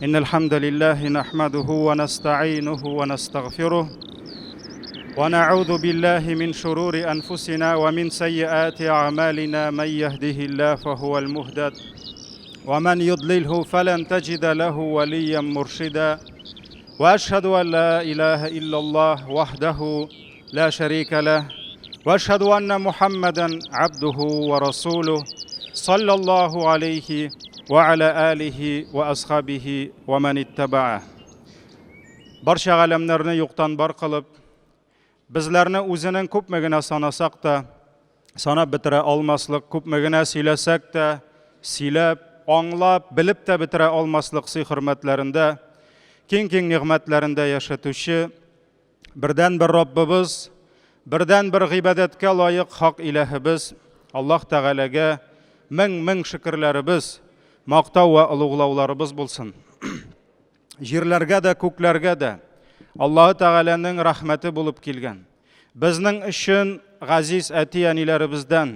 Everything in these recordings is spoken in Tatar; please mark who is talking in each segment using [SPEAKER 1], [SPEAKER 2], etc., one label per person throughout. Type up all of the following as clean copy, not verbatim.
[SPEAKER 1] إن الحمد لله نحمده ونستعينه ونستغفره ونعوذ بالله من شرور أنفسنا ومن سيئات أعمالنا. من يهده الله فهو المهتد ومن يضلله فلن تجد له وليا مرشدا. وأشهد أن لا إله إلا الله وحده لا شريك له وأشهد أن محمدا عبده ورسوله صلى الله عليه وعلى آله وأصحابه ومن اتبعه. Barcha alamlarni yo'qdan bor qilib, bizlarni o'zining ko'pmagina sanasaq da, sanab bitira olmaslik, ko'pmagina siylasak da, silab, anglab, bilib de bitira olmaslik hurmatlarında, keng ne'matlarında yaşatuvchi birdan bir Robbimiz, birdan bir ibodatga loyiq haq ilahimiz Alloh Taolaga ming shukrlarimiz, maqtov va ulug'lovlarimiz bo'lsin. Yerlarga da, ko'klarga da Alloh Taolaning rahmati bo'lib kelgan. Bizning uchun g'aziz atiyanilarimizdan,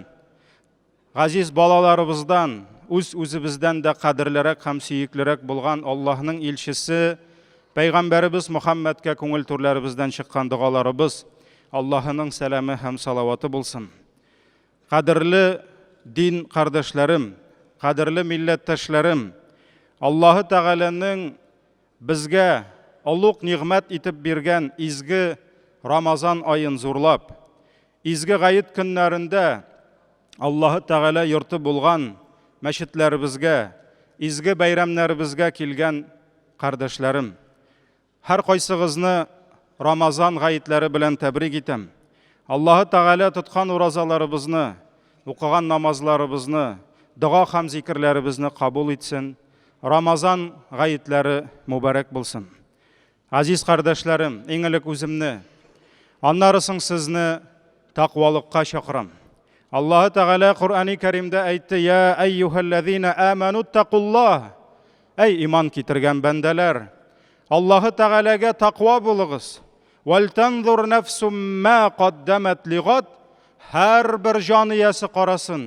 [SPEAKER 1] g'aziz bolalarimizdan, o'zimizdan da qadrliroq ham suyukliroq bo'lgan Allohning elchisi Payg'ambarimiz Muhammadga ko'ngil turlarimizdan chiqqan duolarimiz Allohning salami ham salavati bo'lsin. Qadrli din qardoshlarım, qadrli millatdoshlarim, Alloh Taolaning bizga ulug' ne'mat etib bergan izgi Ramazon oyin zo'rlab, izgi g'ayit kunlarida Alloh Taola yurti bo'lgan masjidlarimizga, izgi bayramlarimizga kelgan qardoshlarim, har qaysingizni Ramazon g'ayitlari bilan tabrik etam. Alloh Taola tutgan ro'zalarimizni, o'qigan namozlarimizni, duo ham zikrlarimizni qabul etsin. Ramazon g'ayitlari muborak bo'lsin. Aziz qardoshlarim, eng ilk o'zimni, anlarsın sizni taqvolikqa chaqiram. Alloh Taola Qur'oni Karimda aytdi: "Ya ayyuhallazina amanu taqulloh." Ey iymon keltirgan bandalar, Alloh Taolaga taqvo bo'ling'iz. Wal tanzur nafsum ma qaddamat lig'ad. Har bir joniyasi qarasin,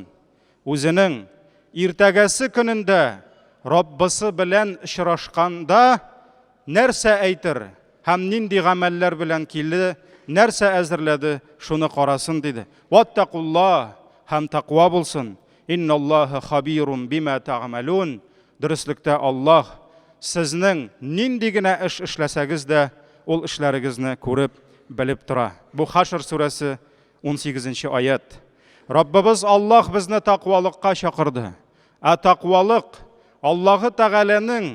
[SPEAKER 1] o'zining ertagasi kunida Robbisi bilan uchrashganda narsa aytir, ham nindi amallar bilan keldi, narsa azirladi, shuni qarasin dedi. Vattaqulloh, ham taqvo bo'lsin. Innalloha xabirun bima ta'malun. Durustlikda Alloh sizning nindigina ish ishlasangiz da, ol ishlaringizni ko'rib, bilib tura. Bu Hashr surasi 18-oyat. Robbimiz Alloh bizni taqvolikqa chaqirdi. Taqvolik Alloh Taolaning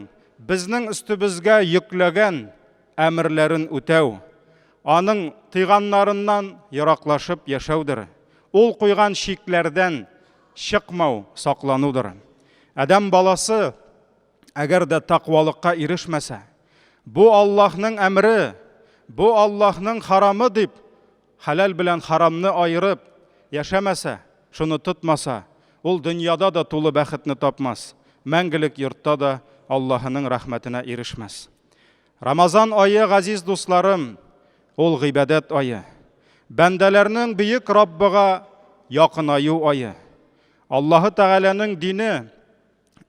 [SPEAKER 1] bizning ustimizga yuklagan amirlarin o'tav, onun tiyganlarından yiroqlashib yashaudir. Ol qo'ygan shiklardan chiqmau, saqlanudir. Adam balası agar da taqvolikqa erishmasa, bu Allohning amri, bu Allohning haramı deb halal bilan haramni ayırıp yaşamasa, şunu tutmasa, ol dünyada da to'li baxtni topmas, mangilik yurtda da Allah'ın rahmetine erişmez. Ramazan ayı aziz dostlarım, ol ibadet ayı. Bendelerinin büyük Rabbiga yakın ayı ayı. Allah Teala'nın dini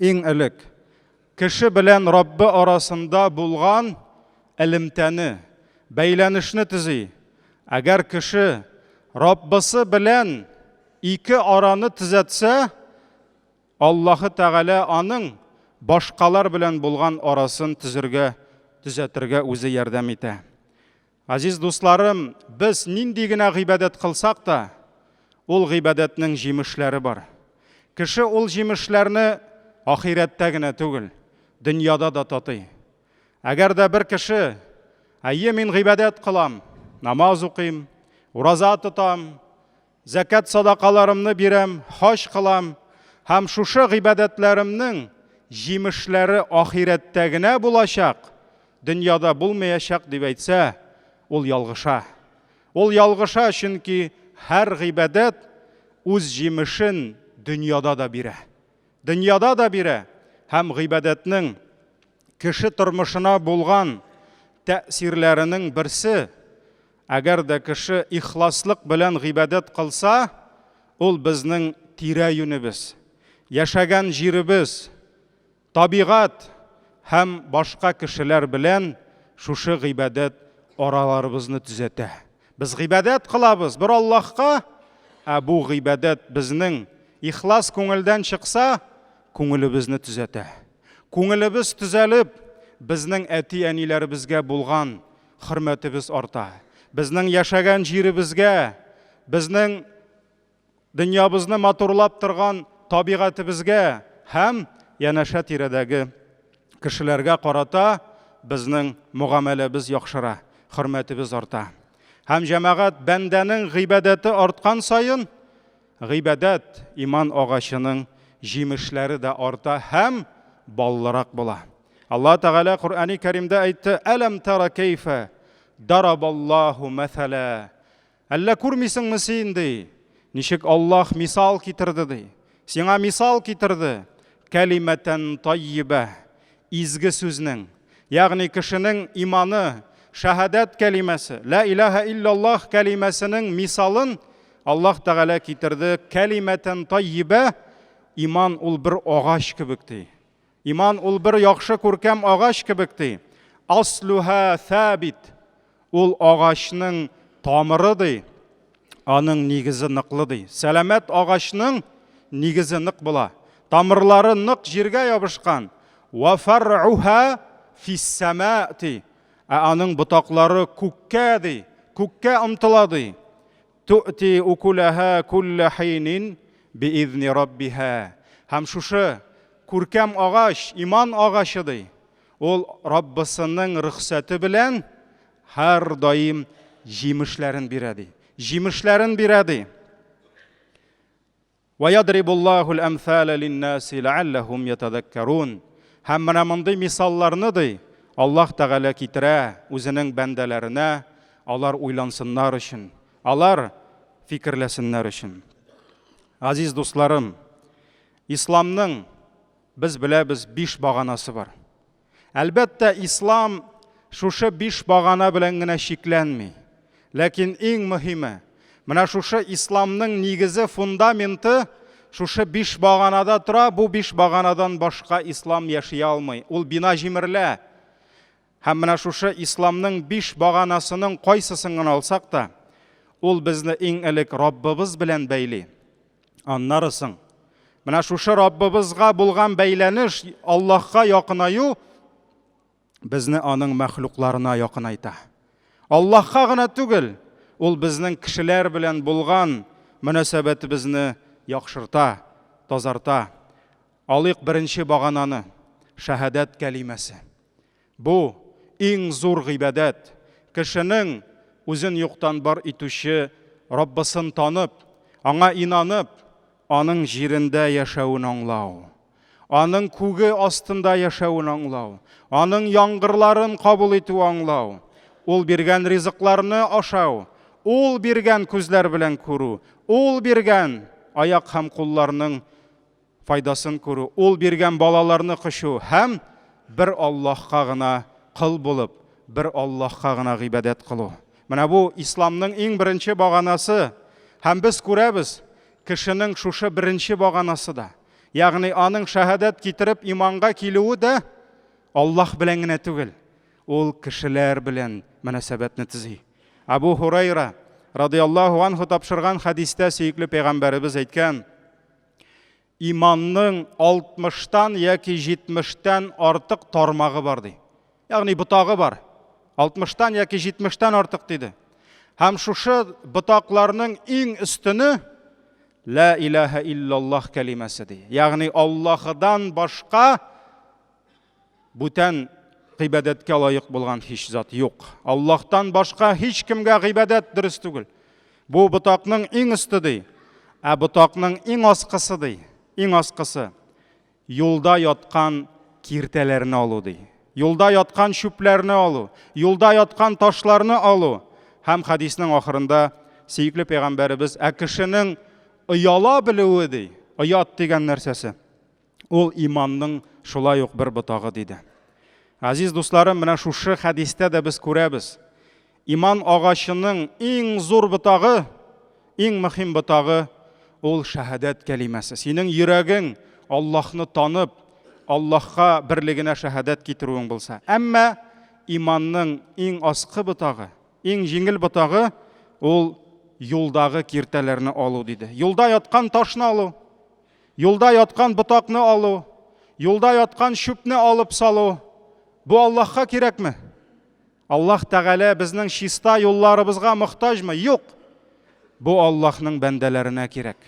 [SPEAKER 1] en ilik. Kişi bilen Rabbi arasında bulgan ilimteni, beylenişini tizi. Eğer kişi Rabbisi bilen iki aranı tizetse, Allah Teala onun boshqalar bilan bo'lgan orasin tuzatirga o'zi yordam etadi. Aziz do'stlarim, biz nindigina ibodat qilsak da, ol ibodatning jimishlari bor. Kishi ol jimishlarni oxiratdagina tugul, dunyoda da totay. Agar da bir kishi, "Ayye men ibodat qilam, namoz o'qiyim, roza tutam, zakat sadaqalarimni beram, haj qilam, ham shusha ibodatlarimning jimishlari oxiratdagina bo'lashaq, dunyoda bo'lmayashaq" deb aytsa, ol yolg'isha. Ol yolg'isha, chunki har ibodat o'z jimishin dunyoda da bera. Dunyoda da bera. Ham ibodatning kishi turmushina bo'lgan ta'sirlarining birsi, agar da kishi ixloslik bilan ibodat qilsa, ol bizning tira yunimiz, yashagan yerimiz, tabiat һәм башка кешеләр белән шушы гыйбадәт араларыбызны төзәтә. Без гыйбадәт кылабыз бер Аллаһка, бу гыйбадәт безнең ихлас күңелдән чыкса, күңелебезне төзәтә. Күңелебез төзәлеп, безнең әти-әниләребезгә булган хөрмәтебез арта. Безнең яшәгән җиребезгә, безнең дөньябызны матурлап торган табигатыбызга һәм янәшә тирәдәге кешеләргә карата безнең мугамәләбез яхшыра, хөрмәтебез арта. Һәм җәмәгать бәндәнең гыйбадәте арткан сайын, гыйбадәт иман агачының җимешләре дә арта һәм баллырак була. Аллаһ Тәгалә Куръани Кәримдә әйтте: "Әләм тара кайфа дарабаллаһу мәсәлә". Әллә күрмисеңме син ди? Ничек Аллаһ мисал китерде ди? Сиңа мисал китерде. Кәлимәтән таййиба, изге сүзнең, ягъни кешенең иманы, шәһадәт кәлимәсе, ла илаһа иллаллаһ кәлимәсенең мисалын Аллаһ Тәгалә китерде. Кәлимәтән таййиба, иман ул бер агач кебек ди. Иман ул бер яхшы күркәм агач кебек ди. Аслуха сабит, ул агачның тамыры ди, аның нигезе ныклы ди. Сәламәт агачның нигезе нык була. Тамырлары нык җиргә ябышкан. Ва фар'уха фис-сама ди. Аның ботаклары күккә ди, күккә омтыла ди. Ту'ти укулаха кулла хинин биизни раббиха. Һәм шушы күркәм агач, иман агачы ди. Ул Раббысының рөхсәте белән һәр даим җимешләрен бирә ди. Җимешләрен бирә ди. Ва ядрибуллаһу ал-амсала лин-наси ла'аллахум ятадаккарун. Һәм менә мондый мисалларны ди Аллаһ Тәгалә китерә үзенең бәндәләренә, алар уйлансыннар өчен, алар фикерләсеннәр өчен. Азиз дусларым, исламның без беләбез 5 баганасы бар. Әлбәттә, ислам шушы 5 багана белән генә шикләнми. Ләкин иң мөһиме, менә шушы исламның нигезе, фундаменты шушы 5 баганада тора. Бу 5 баганадан башка ислам яши алмый. Ул бина җимерлә. Һәм менә шушы исламның 5 баганасының кайсысын гына алсак та, ул безне иң элек Раббыбыз белән бәйли. Аннарысын, менә шушы Раббыбызга булган бәйләнеш, Аллаһка якынаю, безне аның мәхлукларына якынайта. Аллаһка гына түгел, ул безнең кешеләр белән булган мөнәсәбәтебезне яхшырта, тазарта. Алыйк беренче багананы, шәһадәт кәлимәсе. Бу иң зур гыйбадәт. Кешенең үзен юктан бар итүче Раббысын танып, аңа инанып, аның җирендә яшәүен аңлау, аның күге астында яшәүен аңлау, аның яңгырларын кабул итү аңлау, ул биргән ризыкларны ашау, ул биргән күзләр белән күрү, ул биргән аяк һәм кулларның файдасын күрү, ул биргән балаларны кышу һәм бер Аллаһка гына кыл булып, бер Аллаһка гына гыйбадәт кылу. Менә бу исламның иң беренче баганасы. Һәм без күрәбез, кешенең шушы беренче баганасы да, ягъни аның шәһадәт китереп иманга килүе дә Аллаһ белән генә түгел, ул кешеләр белән мөнәсәбәтне төзи. Абу Хурайра радиллаһу анһу тапшырган хадистә сөйкле пәйгамбәребез әйткән: иманның 60-тан яки 70-тән артык тармагы бар ди. Ягъни ботагы бар. 60-тан яки 70-тән артык диде. Һәм шушы ботакларның иң өстене ла илаһа иллаллаһ кәлимәсе ди. Ягъни Аллаһыдан башка бүтән гыйбадәткә лаек булган һич зат юк. Аллаһтан башка һич кемгә гыйбадәт дөрес түгел. Бу ботакның иң өсте ди. Ботакның иң аскысы ди. Иң аскысы юлда яткан киртәләрне алу ди. Юлда яткан шүпләрне алу, юлда яткан ташларны алу. Һәм хадисның ахырында сөйкле пәйгамбәребез кешенең ояла белүе ди. Оят дигән нәрсәсе. Ул иманның шулай ук бер ботагы диде. Азиз дусларым, менә шушы хадистә дә без күрәбез. Иман агачының иң зур ботагы, иң мөһим ботагы ул шәһадәт кәлимәсе. Синең йөрәгең Аллаһны танып, Аллаһка берлегенә шәһадәт китерүең булса. Әмма иманның иң аскы бутагы, иң җиңел бутагы ул юлдагы киртәләрне алу диде. Юлда яткан ташны алу, юлда яткан бутакны алу, юлда яткан шүпне алып салу. Бу Аллаһка кирәкме? Аллаһ Тәгалә безнең чиста юлларыбызга мохтаҗмы? Юк. Бу Аллаһның бәндәләренә кирәк.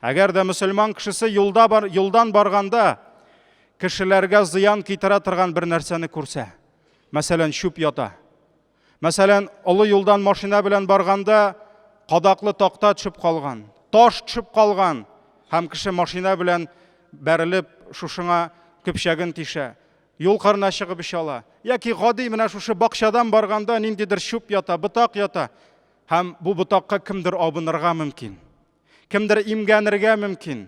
[SPEAKER 1] Әгәр дә мөселман кешесе юлдан барганда кешеләргә зыян китерә торган бер нәрсәне күрсә, мәсәлән, шүп ята. Мәсәлән, олы юлдан машина белән барганда кадаклы такта төшеп калган, таш төшеп калган, һәм кеше машина белән бәрелеп шушыңа көпчәген тишә. Юл кырына чыгып ишала. Яки гади менә шушы бакчадан барганда ниндидер шүп ята, ботак ята. Һәм бу ботакка кемдер абынырга мөмкин. Кемдер имгәнергә мөмкин.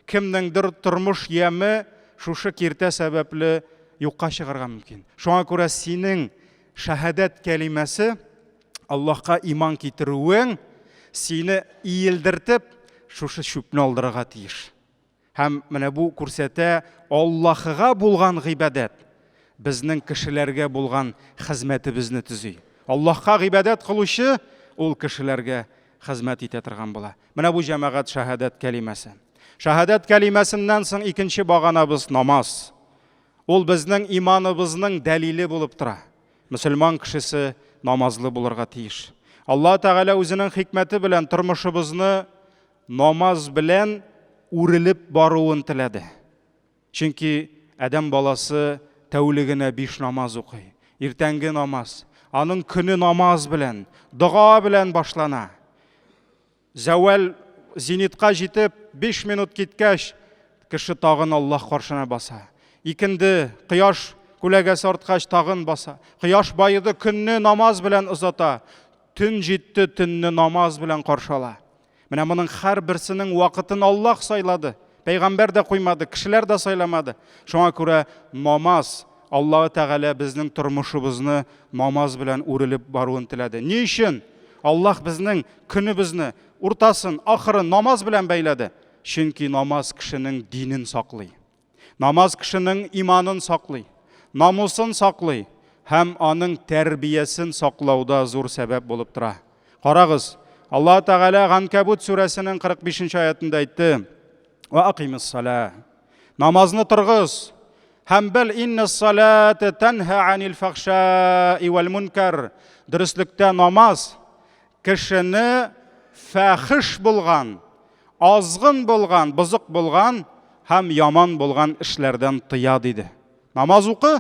[SPEAKER 1] Кемнеңдер тормыш яме шушы киртә сәбәпле юкка чыгарга мөмкин. Шуңа күрә синең шәһадәт кәлимәсе, Аллаһка иман китерүең сине иелдертеп шушы шүпне алдырырга тиеш. Һәм менә бу күрсәтә Аллаһыга булган гыйбадәт безнең кешеләргә булган хезмәтебезне төзи. Аллаһка гыйбадәт кылучы ул кешеләргә хезмәт итә торган була. Менә бу җәмәгать шәһадәт кәлимәсе. Шәһадәт кәлимәсеннән соң икенче баганабыз намаз. Ул безнең иманыбызның дәлиле булып тора. Мөселман кешесе намазлы булырга тиеш. Аллаһ Тәгалә үзенең хикмәте белән тормышыбызны намаз белән үрелеп баруын теләде. Чөнки адәм баласы тәүлегенә 5 намаз укый. Иртәнге намаз, аның көне намаз белән, дуга белән башлана. Зәвал зинитка җитеп 5 минут киткәч, кеше тагын Аллаһ каршына баса. Икенде кояш күләгәсе арткач тагын баса. Кояш байыды көнне намаз белән узата. Төн җитте, төнне намаз белән каршала. Менә моның һәр берсенең вакытын Аллаһ сайлады. Пәйгамбәр дә куймады, кешеләр дә сайламады. Шуңа күрә намаз Аллаһ Тәгалә безнең тормышыбызны намаз белән үрелеп баруын теләде. Ни өчен? Аллаһ безнең көнебезне уртасын, ахырын намаз белән бәйләде. Чөнки намаз кешенең динен саклый. Намаз кешенең иманын саклый, намусын саклый һәм аның тәрбиясен саклауда зур сәбәп булып тора. Карагыз, Аллаһ Тәгалә Ганкабут сүрәсенең 45 аятында әйтте: "Ва акимис-сала." Намазны торгыз. Һәм бел иннас-салата танха анил фахшаи вал мункар. Дөрестлектә намаз кешене фахиш булган, азгын булган, бузык булган һәм яман булган эшләрдән тыя диде. Намаз укы,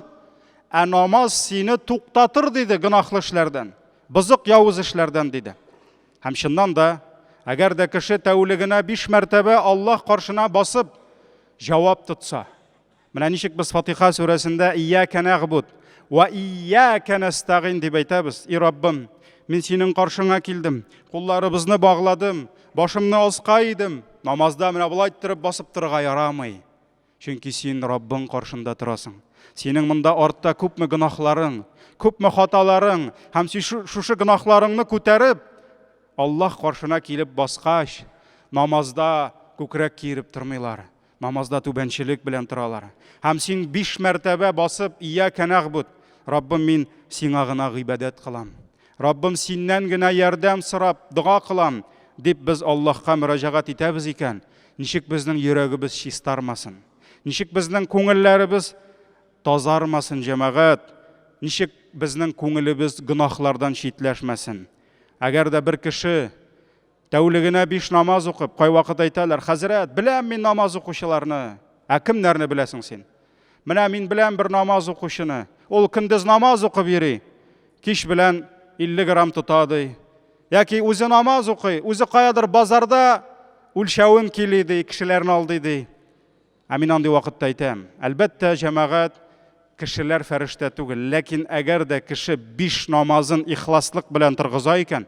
[SPEAKER 1] намаз сине туктатыр диде гынахлы эшләрдән, бузык явыз эшләрдән диде. Һәм шуннан да, әгәр дә кеше тәүлегенә 5 мәртәбә Аллаһ каршына басып җавап тотса. Менә ничек без Фатиха сүрәсендә "Ияка нагъбуд ва ияка настагин" дип әйтәбез. И Раббым, мин синең каршыңа килдем, кулларыбызны багладым, башымны аска идем. Намазда менә булай иттереп басып торырга ярамый. Чөнки син Раббың каршында торасың. Синең монда артта күпме гынахларың, күпме хаталарың, һәм шушы гынахларыңны күтәреп Аллаһ каршына килеп баскач, намазда күкрәк киереп тормыйлар. Намазда түбәнчелек белән торалар. Һәм син 5 мәртәбә басып "Ияка нагъбуд", Раббым, мин сиңа гына гыйбадәт кылам. Раббым, синнән генә ярдәм сорап дуга кылам дип без Аллаһка мөрәҗәгать итәбез икән. Ничек безнең йөрәгебез чистармасын? Ничек безнең күңелләребез тазармасын, җәмәгать? Ничек безнең күңелебез гынахлардан читләшмәсен? Әгәр дә бер кеше тәүлегенә 5 намаз укып, кай вакыт әйтәләр: "Хәзрәт, беләм мин намаз укучыларны." Кемнәрне беләсең син? Менә мин беләм бер намаз укучыны. Ул көндез намаз укып йөри. Кич белән 50 грамм тота ди. Яки үзе намаз укый, үзе каядыр базарда үлчәвем кили ди, кешеләрне алды ди. Мин андый вакытта әйтәм: "Әлбәттә, җәмәгать, кешеләр фәрештә түгел, ләкин әгәр дә кеше 5 намазын ихласлык белән торгыза икән,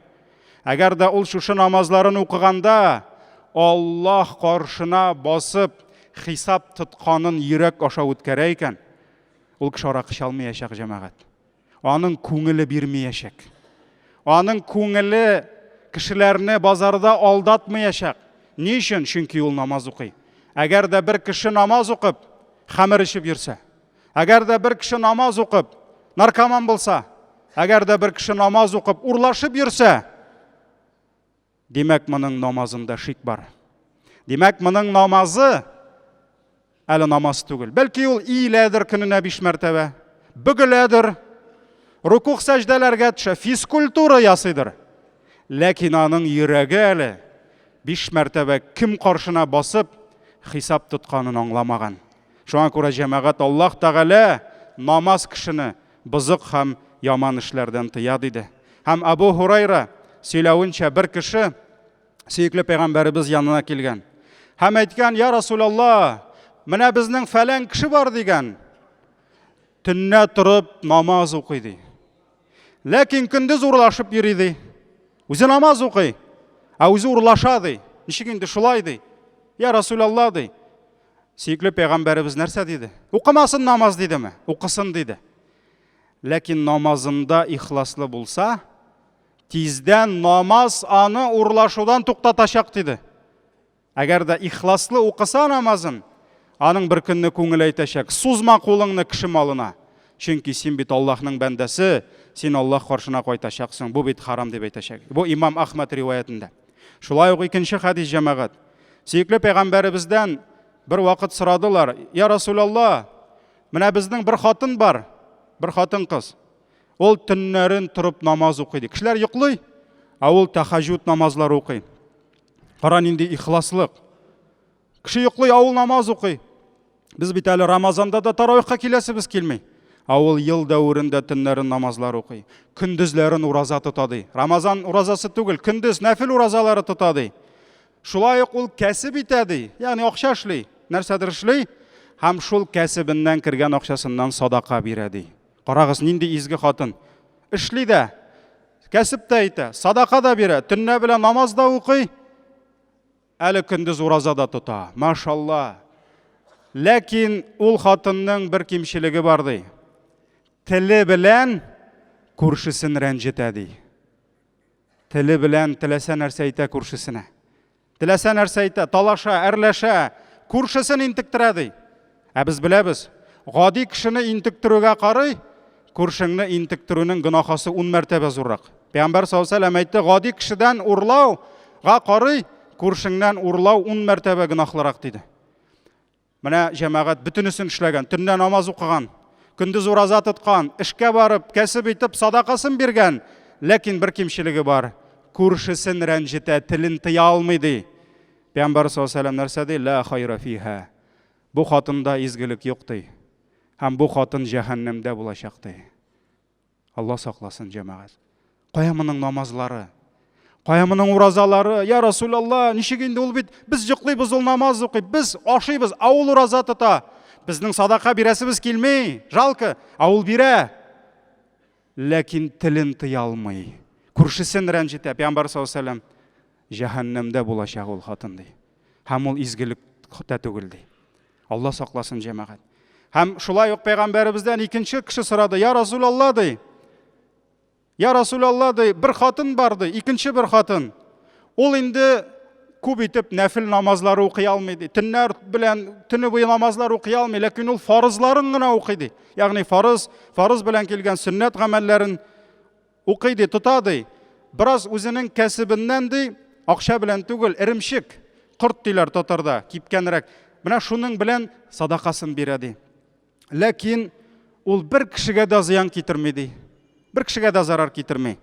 [SPEAKER 1] әгәр дә ул шушы намазларын укыганда Аллаһ каршына басып хисап тотканын йөрәк аша үткәрә икән, ул кеше аракы чалмаячак, җәмәгать. Аның күңеле бирмәячәк. Аның күңеле кешеләрне базарда алдатмаячак. Ни өчен? Чөнки ул намаз укый. Әгәр дә бер кеше намаз укып хамыр ішіп жүрсе, әгәр дә бір кіші намаз оқып, наркоман болса, әгәр дә бір кіші намаз оқып, урлашып жүрсе, демәк, мұның намазында шик бар. Демәк, мұның намазы әлі намаз түгел. Бәлки ул иіләдір күніне 5 мәртәбә, бүгіләдір, рукух сәждәләргә төшә, физкультура ясыйдыр. Ләкин аның йөрәге әле 5 мәртәбә кім қаршына басып, хисап тұтқанын аңламаған. Шуңа күрә җәмәгать, Аллаһ Тәгалә намаз кешене бызык һәм яман эшләрдән тыя диде. Һәм Абу Хурайра сөйләвенчә, бір кеше сөйекле пәйгамбәребез янына килгән. Һәм әйткән: "Я Расулаллах, менә безнең фәлән кеше бар" дигән. Төнне тұрып намаз укый ди. Ләкин көндез урлашып йөри ди. Үзе намаз укый, ә үзе урлаша ди. Ничек инде шулай ди? "Я Расулаллах" ди. Сөйекле пәйгамбәребез нәрсә диде? Укымасын намаз дидеме? Укысын диде. Ләкин намазында ихласлы булса, тиздән намаз аны урлашудан туктатачак диде. Әгәр дә ихласлы укыса намазын, аның бір көнне күңел әйтәчәк: "Сузма кулыңны кеше малына. Чөнки син бит Аллаһның бәндәсе, син Аллаһ каршына кайтачаксың. Бу бит харам" дип әйтәчәк. Бу Имам Ахмад риваятында. Шулай ук икенче хадис җәмәгать. Сөйекле пәйгамбәребездән бір вакыт сорадылар: "Я Расулаллах, менә безнең бір хатын бар, бір хатын кыз. Ул төннәрен тұрып намаз укый ди. Кешеләр йоклый, ә ул тахаҗжуд намазлары укый. Кара нинди ихласлык. Кеше йоклый, ә ул намаз укый. Без бит әле Рамазанда да таравихка киләсебез килми. Ә ул ел дәврендә төннәрен намазлар укый. Көндезләрен ураза тота ди. Рамазан уразасы түгел, көндез нәфил уразалары тота ди. Шулай ук ул кәсеп итә ди. Ягъни акча эшли, нәрсәдер эшли, һәм шул кәсебеннән кергән акчасыннан садака бирә ди. Карагыз, нинди изге хатын. Эшли дә, кәсеп тә итә, садака да бирә, төнне белән намаз да укый, әле көндез ураза да тота. Машалла. Ләкин ул хатынның бір кимчелеге бар ди. Теле белән күршесен рәнҗетә ди. Теле белән теләсә нәрсә әйтә күршесенә. Теләсә нәрсә әйтә, талаша, әрләшә, күршесен интектерә ди. Ә без беләбез, гади кешене интектерүгә карый, күршеңне интектерүнең гынахасы 10 мәртәбә зуррак. Пәйгамбәр саллаллаһу алейһи ва сәллям әйтте: "Гади кешедән урлауга карый, күршеңнән урлау 10 мәртәбә гынахлырак" диде. Менә җәмәгать бөтенесен эшләгән, төнне намаз укыган, көндез ураза тоткан, эшкә барып, кәсеп итеп, садакасын биргән, ләкин бір кимчелеге бар. Күршесен рәнҗетә, телен тыя алмый ди. Пәйгамбәр саллаллаһу алейһи ва сәллям нәрсә ди? "Ла хайра фиха." Бу хатында изгелек юк ди. Һәм бу хатын җәһәннәмдә булачак ди. Алла сакласын җәмәгать. Кая моның намазлары? Кая моның уразалары? "Я Расулаллах, ничек инде ул бит без йоклыйбыз, ул намаз укый, без ашыйбыз, ә ул ураза тота. Безнең садака бирәсебез килми, жалко, ә ул бирә." Ләкин телен тыя алмый. Күршесен рәнҗетә. Пәйгамбәр саллаллаһу алейһи ва сәллям: "Җәһәннәмдә булачак ул хатын" ди. Һәм ул изгелек тә түгел ди. Алла сакласын җәмәгать. Һәм шулай ук пәйгамбәребездән икенче кеше сорады: "Я Расулаллах" ди. "Я Расулаллах" ди, "Бір хатын бар" ди, икенче бір хатын. Ул инде күп итеп нәфил намазлары укый алмый ди. Төннәр белән төне буе намазлар укый алмый, ләкин ул фарызларын гына укый ди. Ягъни фарыз белән килгән сөннәт гамәлләрен укый ди, тота ди. Бераз үзенең кәсебеннән ди, акча белән түгел, иремшек, корт диләр татарда, кипкәнрәк. Менә шуның белән садакасын бирә ди. Ләкин ул бір кешегә дә зыян китерми ди. Бір кешегә дә зарар китерми.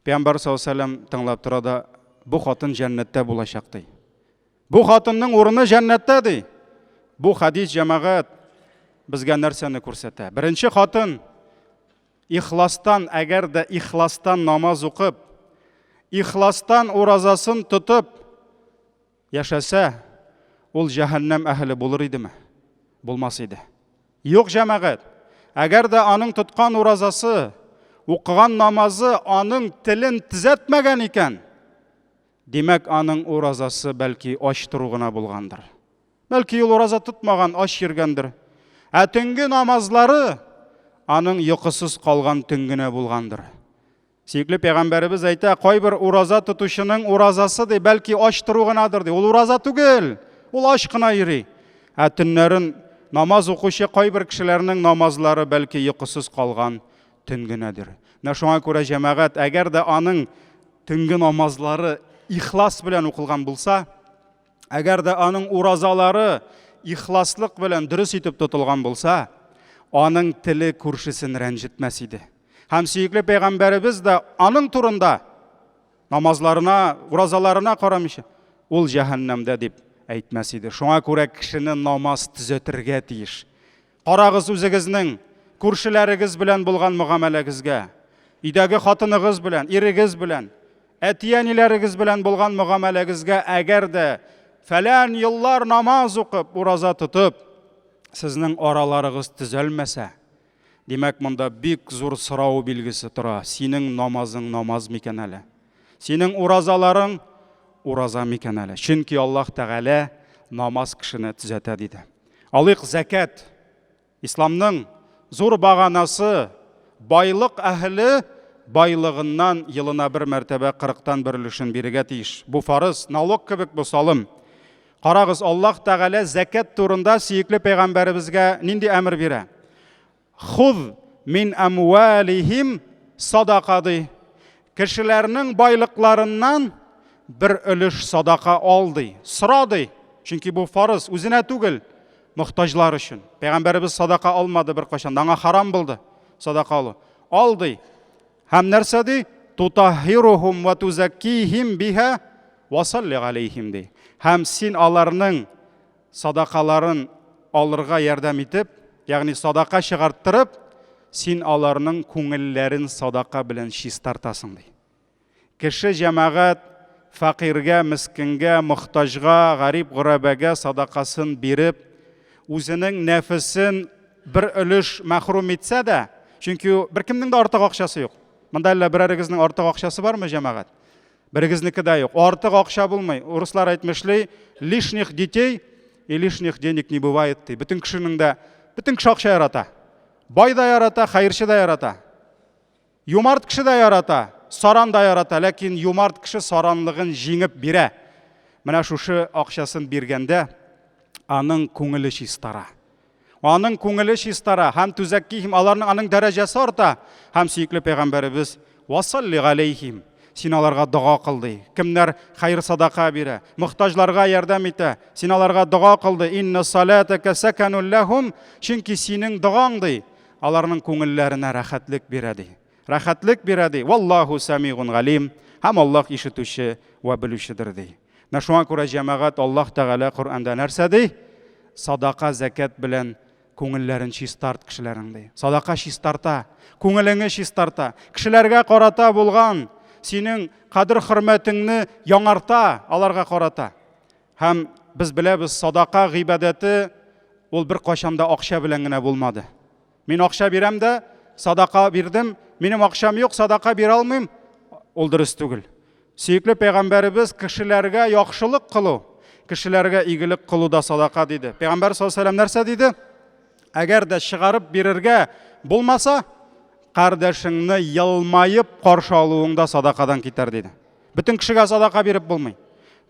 [SPEAKER 1] Пәйгамбәр саллаллаһу алейһи ва сәллям тыңлап тора да: "Бу хатын җәннәттә булачак" ди. Бу хатынның урыны җәннәттә ди. Бу хадис җәмәгать безгә нәрсәне күрсәтә? Беренче хатын ихластан, әгәр дә ихластан намаз укып, ихластан уразасын тотып яшәсә, ул җәһәннәм әһле булыр идеме? Булмас иде. Юк җәмәгать. Әгәр дә аның тоткан уразасы, укыган намазы аның телен төзәтмәгән икән, демәк аның уразасы бәлки ач тору гына булгандыр. Бәлки ул ураза тотмаган, ач йөргәндер. Ә төнге намазлары аның йокысыз калган төн генә булгандыр. Сөйкле пәйгамбәребез әйтә: "Кайбер ураза тотучының уразасы ди, бәлки ач тору гынадыр" ди. Ул ураза түгел, ул ач кына йөри. Ә төннәрен намаз укучы кайбер кешеләрнең намазлары бәлки йокысыз калган төн генәдер. Менә шуңа күрә җәмәгать, әгәр дә аның төнге намазлары ихлас белән укылган булса, әгәр дә аның уразалары ихласлык белән дөрес итеп тотылган булса, аның теле күршесен рәнҗетмәс иде. Һәм сөекле пәйгамбәребез дә аның турында намазларына, уразаларына карамыйча, ул җәһәннәмдә дип әйтмәс иде. Шуңа күрә кешене намаз төзәтергә тиеш. Карагыз үзегезнең күршеләрегез белән булган мөгамәләгезгә, өйдәге хатыныгыз белән, ирегез белән, әтияниләрегез белән булган мөгамәләгезгә әгәр дә фәлән еллар намаз укып, ураза тотып, сезнең араларыгыз төзәлмәсә, димәк, монда бик зур сорау билгесе тора. Синең намазың намаз микән әле? Синең уразаларың ураза микән әле? Чөнки Аллаһ Тәгалә намаз кешене төзәтә диде. Алыйк закат. Исламның зур баганасы, байлык әһле байлыгыннан елына бер мәртәбә 40-тан бер өлешен бирергә тиеш. Бу фарыз, налог кебек бу салым. Карагыз, Аллаһ Тәгалә закат турында сөекле пәйгамбәребезгә нинди әмер бирә? Хуз мин амвалихим садақады. Кешеләрнең байлыкларыннан бер өлеш садака алды, сорады. Чөнки бу фарыз үзенә түгел, мохтаҗлар өчен. Пәйгамбәребез садака алмады бер кашан, аңа харам булды садака алу. Алды. Һәм нәрсә ди? Тутахирухум ва тузаккихим биха ва салли алейхим ди. Һәм син аларның садакаларын алырга ярдәм итеп, ягъни садака чыгарттырып, син аларның күңелләрен садака белән чистартасың ди. Кеше җәмәгать фақиргә, мискингә, мохтаҗга, гарип гурабәгә садакасын биреп, үзенең нәфесен бер өлеш мәхрум итсә дә, чөнки беркемнең дә артык акчасы юк. Монда әллә берәрегезнең артык акчасы бармы җәмәгать? Берегезнеке дә юк. Артык акча булмый. Урыслар әйтмешли, лишних детей и лишних денег не бывает ди. Бөтен кешенең дә, бөтен кеше акча ярата. Бай да ярата, хәерче дә ярата. Юмарт кеше дә ярата, саран да ярата, ләкин юмарт кеше саранлыгын җиңеп бирә. Менә шушы акчасын биргәндә аның күңеле чистара. Аның күңеле чистара, һәм түзәккихим, аларның аның дәрәҗәсе арта. Һәм сөекле пәйгамбәребез васалли алейхим, син аларга дуга кылды. Кемнәр хәйр садака бирә, мохтаҗларга ярдәм итә, син аларга дуга кылды. Инна салатака саканул лахум, чөнки синең дугаң ди аларның күңелләренә рәхәтлек бирә ди. Рәхәтлек бирә ди. Валлаһу самигун галим, һәм Аллаһ ишетүче ва белүчедер ди. Шуңа күрә җәмәгать, Аллаһ Тәгалә Коръәндә нәрсә ди? Садака, закат белән күңелләрен чистарт кешеләрнең ди. Садака чистарта, күңелеңне чистарта, кешеләргә карата булган синең кадер хөрмәтеңне яңарта, аларга карата. Һәм без беләбез, садака гыйбадәте ул бер кашанда акча белән генә булмады. Мин акча бирәм дә, садака бирдем, минем акчам юк, садака бирә алмыйм, ул дөрес түгел. Сөекле пәйгамбәребез кешеләргә яхшылык кылу, кешеләргә игелек кылу да садака диде. Пәйгамбәр саллаллаһу алейһи ва сәллям нәрсә диде? Әгәр дә чыгарып бирергә булмаса, кардәшеңне елмайып каршы алуың да садакадан китәр диде. Бөтен кешегә садака биреп булмый.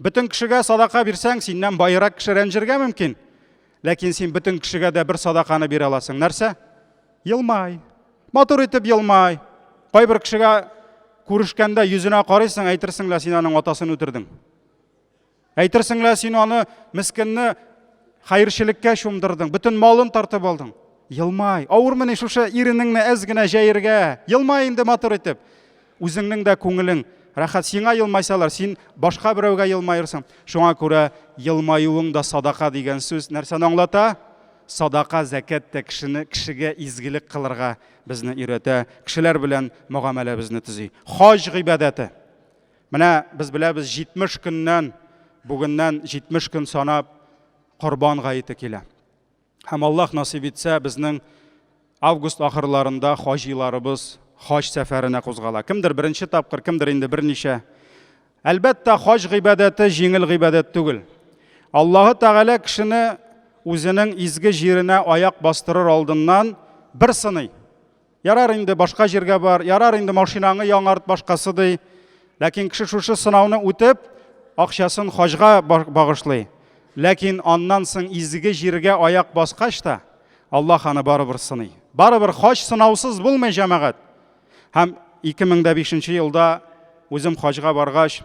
[SPEAKER 1] Бөтен кешегә садака бирсәң, синнән байрак кеше рәнҗергә мөмкин. Ләкин син бөтен кешегә дә бер садаканы бирә аласың. Нәрсә? Елмай. Матур итеп елмай. Кайбер кешегә күрешкәндә йөзенә карыйсың, әйтерсең лә син аның атасын үтердең. Әйтерсең лә син аны мискинне хәерчелеккә шумдырдың, бөтен малын тартып алдың. Елмай. Авырмыни шушы иренеңне әз генә җәергә. Елмай инде матур итеп. Үзеңнең дә күңелең рәхәт. Сиңа елмайсалар, син башка берәүгә елмайырсың. Шуңа күрә елмаюың да садака дигән сүз нәрсәне аңлата? Садака, закат та кешегә изгелек кылырга безне өйрәтә, кешеләр белән мөгамәләбезне төзи. Хаҗ гыйбадәте. Менә без беләбез 70 көннән, бүгеннән 70 көн санап Корбан гаете килә. Һәм Аллаһ насип итсә, безнең август ахырларында хаҗиларыбыз хаҗ сәфәренә кузгала. Кемдер беренче тапкыр, кемдер инде берничә. Әлбәттә, хаҗ гыйбадәте җиңел гыйбадәт түгел. Аллаһ Тәгалә кешене үзенең изге җиренә аяк бастырыр алдыннан бер сыный. Ярар инде башка җиргә бар, ярар инде машинаңны яңарт башкасы ди. Ләкин кеше шушы сынауны үтеп, акчасын хаҗга багышлый. Ләкин аннан соң изге җиргә аяк баскач та, Аллаһ аны барыбер сыный. Барыбер хаҗ сынаусыз булмый, җәмәгать. Һәм 2005 елда үзем хаҗга баргач,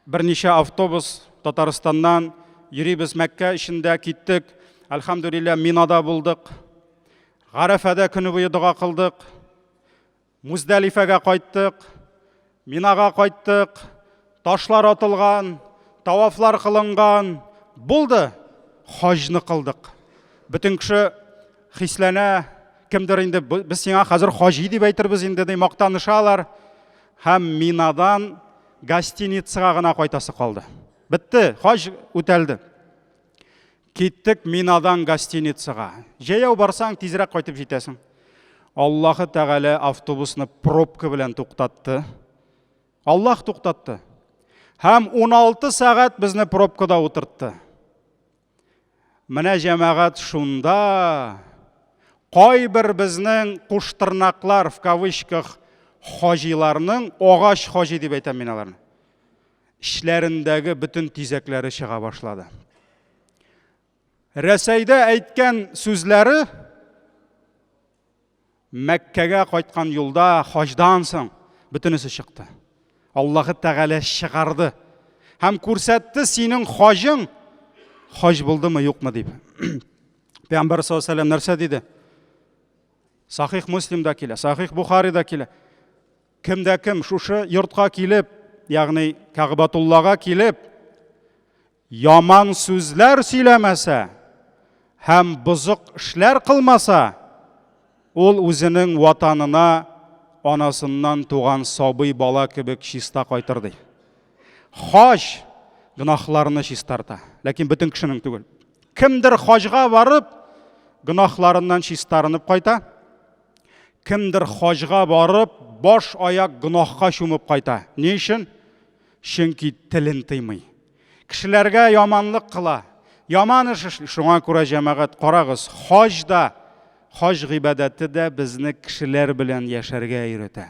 [SPEAKER 1] берничә автобус Татарстаннан йөрибез, Мәккә эчендә киттек. Әлхәмдүлиллә, Минада булдык. Гарәфәдә көне буе дуга кылдык. Муздалифәгә кайттык. Минага кайттык. Ташлар атылган, тавафлар кылынган. Булды. Хаҗны кылдык. Бүтән кеше хисләнә, кемдер инде без сиңа хәзер хаҗи дип әйтербез инде ди, мактанышалар. Һәм Минадан гостиницага гына кайтасы калды. Битте, хаҗ үтәлде. Киттек Минадан гостиницага. Җәяү барсаң тизрәк кайтып җитәсең. Аллаһы Тәгалә автобусны пробка белән туктатты. Аллаһ туктатты. Һәм 16 сәгать безне пробкада утыртты. Менә җәмәгать шунда кайбер безнең куштырнаклар в кавычках хаҗиларның, агач хаҗи дип әйтәм мин аларны, эшләрендәге бүтән тизәкләре чыга башлады. Рәсәйдә әйткән сүзләре Мәккәгә кайткан юлда хаҗдан соң бүтәнесе чыкты. Аллаһы Тәгалә чыгарды һәм күрсәтте синең хаҗың хаҗ булдымы, юкмы дип. Пәйгамбәр саллаллаһу алейһи ва сәллям нәрсә диде? Сахих Муслимда килә, Сахих Бухарида килә. Кемдә кем шушы йортка килеп, ягъни Кәгъбатуллага килеп, яман сүзләр сөйләмәсә һәм бузык эшләр кылмаса, ул үзенең ватанына анасыннан туган сабый бала кебек чиста кайтыр ди. Хаҗ гынахларны чистарта, ләкин бүтән кешенең түгел. Кемдер хаҗга барып, гынахларыннан чистарынып кайта. Кемдер хаҗга барып, баш аяк гынахка чумып кайта. Ни өчен? Чөнки телен тыймый. Кешеләргә яманлык кыла. Яман эш эшли. Шуңа күрә җәмәгать, карагыз, хаҗда, хаҗ гыйбадәте дә безне кешеләр белән яшәргә өйрәтә.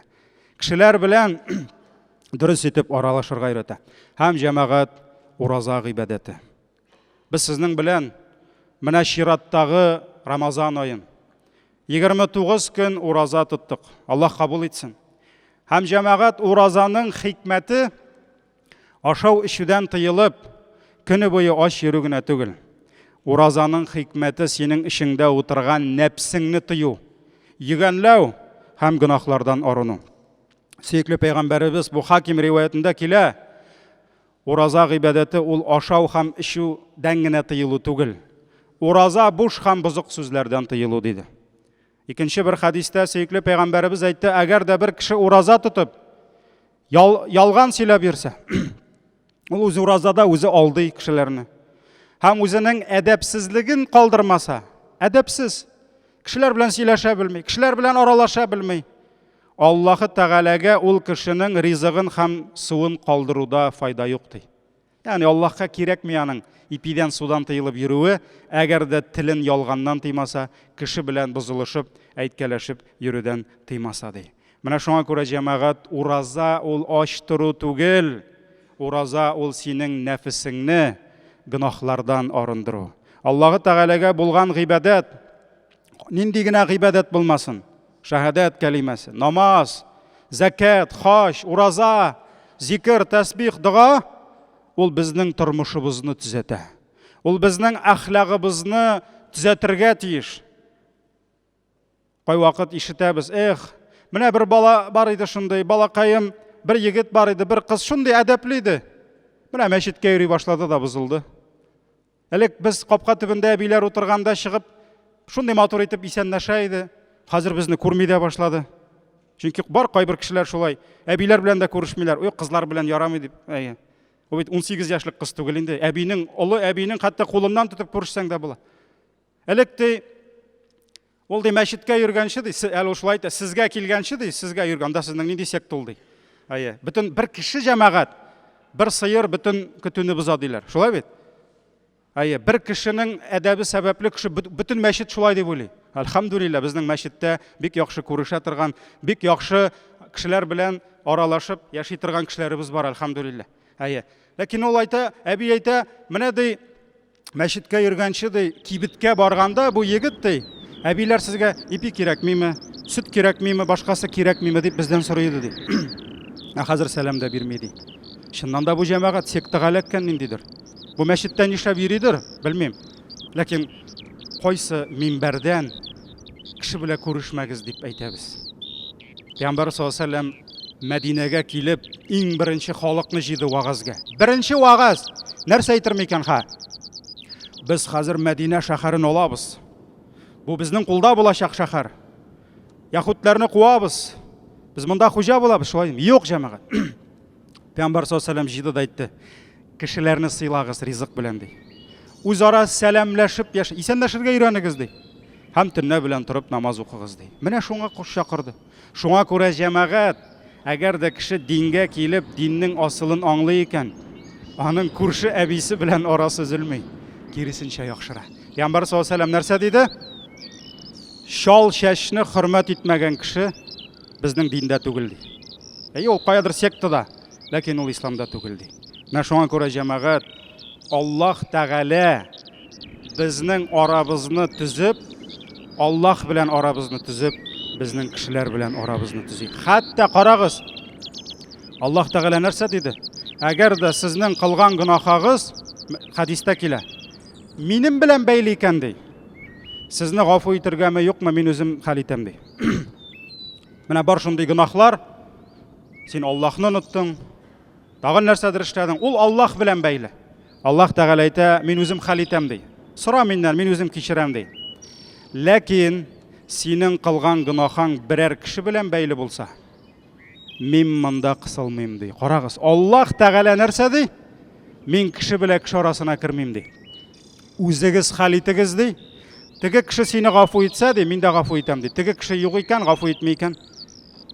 [SPEAKER 1] Кешеләр белән дөрес итеп аралашырга өйрәтә. Һәм җәмәгать, ураза гыйбадәте. Без сезнең белән менә чираттагы Рамазан айын 29 көн ураза тоттык. Аллаһ кабул итсен. Һәм җәмәгать, уразаның хикмәте ашау ишүдән тыелып, көне буе аш йөрү генә түгел. Уразаның хикмәте синең ишеңдә утырган нәпсеңне тыю, йөгәнләү һәм гынахлардан арыну. Сөекле пәйгамбәребез бу Хаким риваятында килә, ураза гыйбадәте ул ашау һәм ишүдән генә тыелу түгел. Ураза буш һәм бузык сүзләрдән тыелу диде. Икенче бер хадистә сөекле пәйгамбәребез әйтте, әгәр дә бер кеше ураза тотып, ялган сөйләп йөрсә, ул үзе уразада үзе алдый кешеләрне. Һәм үзенең әдәпсезлеген калдырмаса, әдәпсез, кешеләр белән сөйләшә белми, кешеләр белән аралаша белми, Аллаһы Тәгаләгә ул кешенең ризыгын һәм суын калдыруда файда юк ди. Ягъни Аллаһка кирәкми аның ипидән судан тыелып йөрүе, әгәр дә телен ялганнан тыймаса, кеше белән бозылышып, әйткәләшеп йөрүдән тыймаса ди. Менә шуңа күрә җәмәгать, ураза ул ач тору түгел, ураза ул синең нәфесеңне гынахлардан арындыру. Аллаһы Тәгаләгә булган гыйбадәт, нинди генә гыйбадәт булмасын, шаһадат кәлимәсе, намаз, закат, хаҗ, ураза, зикр, тәсбих, дуа, ул безнең тормышыбызны төзәтә. Ул безнең әхлагыбызны төзәтергә тиеш. Кайвакыт ишетәбез, менә бер бала бар иде шундый, балакаем, бер егет бар иде, бер кыз шундый әдәпле иде. Менә мәчеткә йөри башлады да бозылды. Элек без капка төбендә әбиләр утырганда чыгып, шундый матур итеп исәнләшә иде. Хәзер безне күрми дә башлады. Чөнки бар кайбер кешеләр шулай, әбиләр белән дә күрешмиләр, кызлар белән ярамый дип. Ул бит 18 яшьлек кыз түгел инде. Әбинең, улы әбинең хәтта кулыннан тотып күрешсәң дә була. Элек ди, ул ди мәчеткә йөргәнче ди, әле шулай әйтә, сезгә килгәнче ди, сезгә йөргәндә сезнең нинди секта ул ди. Бүтән бер кеше җәмәгать, бер сыер бүтән көтүне боза диләр. Шулай бит? Бер кешенең әдәбе сәбәпле кеше бүтән мәчет шулай дип уйлый. Әлхәмдүлиллә, безнең мәчеттә бик яхшы күрешә торган, бик яхшы кешеләр белән аралашып яши торган кешеләребез бар, әлхәмдүлиллә. Ләкин ул әйтә, әби әйтә, менә ди, мәчеткә йөргәнче ди, кибеткә барганда бу егет ди, әбиләр сезгә ипи кирәкмиме, сөт кирәкмиме, башкасы кирәкмиме дип бездән сорый ди. Хәзер сәлам да бирми ди. Шуннан да бу җәмәгать сектага эләккән ниндидер. Бу мәчеттә нишләп йөридер, белмим. Ләкин кайсы минбәрдән кеше белән күрешмәгез дип әйтәбез. Пәйгамбәр саллаллаһу алейһи ва сәллям Мәдинәгә килеп, иң беренче халыкны җыйды вагызга. Беренче вагыз. Нәрсә әйтер микән ха? Без хәзер Мәдинә шәһәрен алабыз. Бу безнең кулда булачак шәһәр. Яһудларны куабыз. Без монда хуҗа булабыз, шулаймы? Юк, җәмәгать. Пәйгамбәр саллаллаһу алейһи ва сәллям җыйды да әйтте. Кешеләрне сыйлагыз ризык белән ди. Үзара сәламләшеп яшә, исәнләшергә өйрәнегез ди. Һәм төнне белән торып намаз укыгыз ди. Менә шуңа куш чакырды. Шуңа күрә җәмәгать, әгәр дә кеше дингә килеп, диннең асылын аңлый икән, аның күрше әбисе белән арасы өзелми, киресенчә яхшыра. Пәйгамбәр саллаллаһу алейһи ва сәллям нәрсә диде? Шал чәчне хөрмәт итмәгән кеше безнең диндә түгел ди. Ул каядыр сектада, ләкин ул исламда түгел ди. Менә шуңа күрә җәмәгать, Аллаһ Тәгалә безнең арабызны төзеп, Аллаһ белән арабызны төзеп, безнең кешеләр белән арабызны төзи. Хәтта карагыз, Аллаһ Тәгалә нәрсә диде? Әгәр дә сезнең кылган гынахагыз, хадистә килә, минем белән бәйле икән ди. Сезне гафу итергәме, юкмы, мин үзем хәл итәм ди. Менә бар шундый гынахлар, син Аллаһны оныттың, тагын нәрсәдер эшләдең, ул Аллаһ белән бәйле. Аллаһ Тәгалә әйтә, мин үзем хәл итәм ди. Сора миннән, мин үзем кичерәм ди. Ләкин синең кылган гынахаң берәр кеше белән бәйле булса, мин монда кысылмыйм ди. Карагыз, Аллаһ Тәгалә нәрсә ди? Мин кеше белән кеше арасына кермим ди. Үзегез хәл итегез ди. Теге кеше сине гафу итсә ди, мин дә гафу итәм ди. Теге кеше юк икән, гафу итми икән,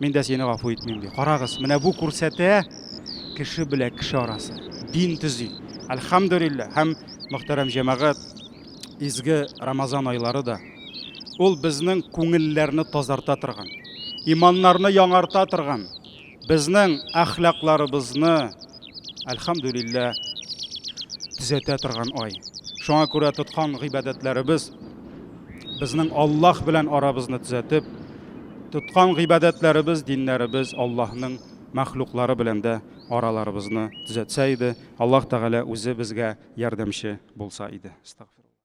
[SPEAKER 1] мин дә сине гафу итмим ди. Карагыз, менә бу күрсәтә кеше белән кеше арасы. Дин төзи. Әлхәмдүлилләһ. Һәм мөхтәрәм җәмәгать, изге Рамазан айлары да ул безнең күңелләрне тазарта торган, иманнарны яңарта торган, безнең әхлакларыбызны әлхәмдүлилләһ төзәтә торган ай. Шуңа күрә тоткан гыйбадәтләребез безнең Аллаһ белән арабызны төзәтеп, тоткан гыйбадәтләребез, диннәребез Аллаһның мәхлуклары белән дә араларыбызны төзәтсә иде, Аллаһ Тәгалә үзе безгә ярдәмче булса иде. Астагфирулlah.